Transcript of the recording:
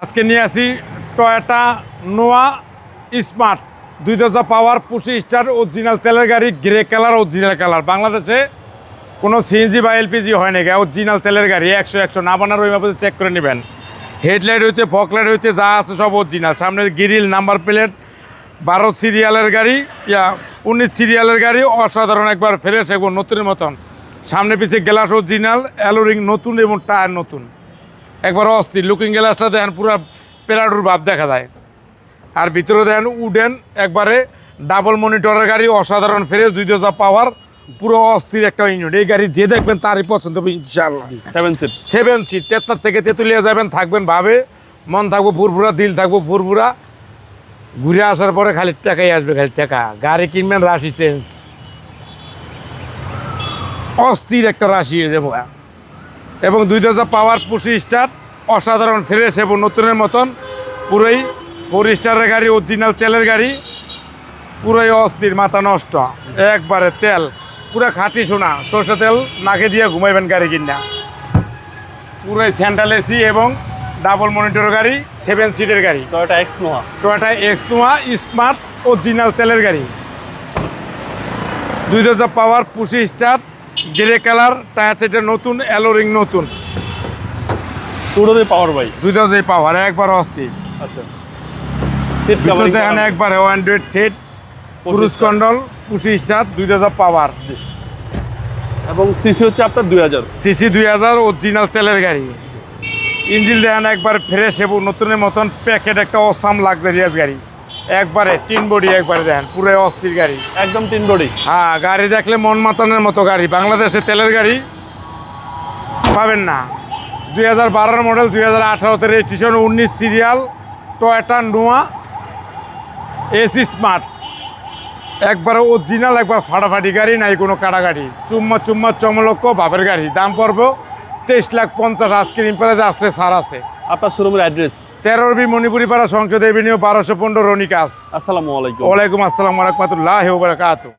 আজকে নিয়ে আসি টয়োটা নোয়া স্মার্ট 2000 পাওয়ার 25 স্টার অরিজিনাল তেলের গাড়ি, গ্রে কালার, অরিজিনাল কালার। বাংলাদেশে কোনো সিএনজি বা এলপিজি হয় নাকি, অরিজিনাল তেলের গাড়ি 100 না বানার ওইভাবে চেক করে নেবেন। হেডলাইট হইতে ফকলাইট হইতে যা আছে সব অরিজিনাল। সামনের গ্রিল, নাম্বার প্লেট 12 সিরিয়ালের গাড়ি, 19 সিরিয়ালের গাড়ি, অসাধারণ একবার ফ্রেশ এবং নতুনের মতন। সামনে পিছিয়ে গ্লাস অরিজিনাল, অ্যালোরিং নতুন এবং টায়ার নতুন, একবার অস্থির। লুকিং গ্লাসটা দেখেন পুরো প্যারাডোর ভাব দেখা যায়। আর ভিতরে দেখেন উডেন একবারে ডাবল মনিটরের গাড়ি, অসাধারণ ফ্রেশ, 2000 পাওয়ার, পুরো অস্থির একটা ইঞ্জিন। এই গাড়ি যে দেখবেন তারই পছন্দ হবে ইনশাআল্লাহ। 7 সিট তেতনার থেকে তেঁতুলিয়া যাবেন, থাকবেন ভাবে, মন থাকবো ফুরফুরা, দিল থাকবো ফুরফুরা। ঘুরে আসার পরে খালি টাকাই আসবে, খালি টাকা। গাড়ি কিনবেন রাশি চেঞ্জ, অস্থির একটা রাশি হয়ে যাবো। এবং 2000 পাওয়ার 25 স্টার, অসাধারণ ফ্রেশ এবং নতুনের মতন, পুরোই 4 স্টারের গাড়ি, অরিজিনাল তেলের গাড়ি, পুরোই অস্থির, মাথা নষ্ট একবারে। তেল পুরো খাঁটি সোনা, সরষে তেল নাকে দিয়ে ঘুমাইবেন গাড়ি কিনা। পুরোই সেন্ট্রাল এসি এবং ডাবল মনিটর গাড়ি, 7 সিটের গাড়ি, টয়োটা এক্স নোয়া। টয়োটা এক্স নোয়া স্মার্ট অরিজিনাল তেলের গাড়ি, 2000 পাওয়ার 25 স্টার, গ্রে কালার, টায়ার সেটের নতুন, অ্যালোরিং নতুন, পুরোটাই পাওয়ার ভাই। 2000 পাওয়ার একবার অস্থির। আচ্ছা, সিট ভিতরে কভারিং দেখেন একবারে 100 সিট, ক্রুজ কন্ট্রোল, 25 স্টার, 2000 পাওয়ার, এবং সিসি হচ্ছে আপনার 2000 সিসি 2000, অরিজিনাল তেলের গাড়ি। ইঞ্জিন দেখেন একবার ফ্রেশ এবং নতুনের মতন, প্যাকেট একটা অসাম লাক্সারিয়াস গাড়ি, একবারে টিন বডি, একবারে দেখেন পুরো অস্থির গাড়ি, একদম তিন বডি। হ্যাঁ, গাড়ি দেখলে মন মাতানোর মতো গাড়ি। বাংলাদেশে তেলের গাড়ি পাবেন না। 2012 মডেল, 2018-তে রেজিস্ট্রেশন, 19 সিরিয়াল, টয়োটা নোয়া এসি স্মার্ট, একবার অরিজিনাল, একবার ফাটাফাটি গাড়ি, নাই কোনো কাটা গাড়ি, চুম্মা চমলক্ষ ভাবের গাড়ি। দাম পড়বে 23,50,000। আজকের প্রাইসে আসলে ছাড় আছে। আপনার শোরুমের অ্যাড্রেস 13 মণিপুরি পাড়া, সংসদ এভিনিউ, 1215 রনিকাস। আসসালামু আলাইকুম। ওয়ালাইকুম আসসালাম ওয়া রাহমাতুল্লাহি ওয়া বারাকাতুহু।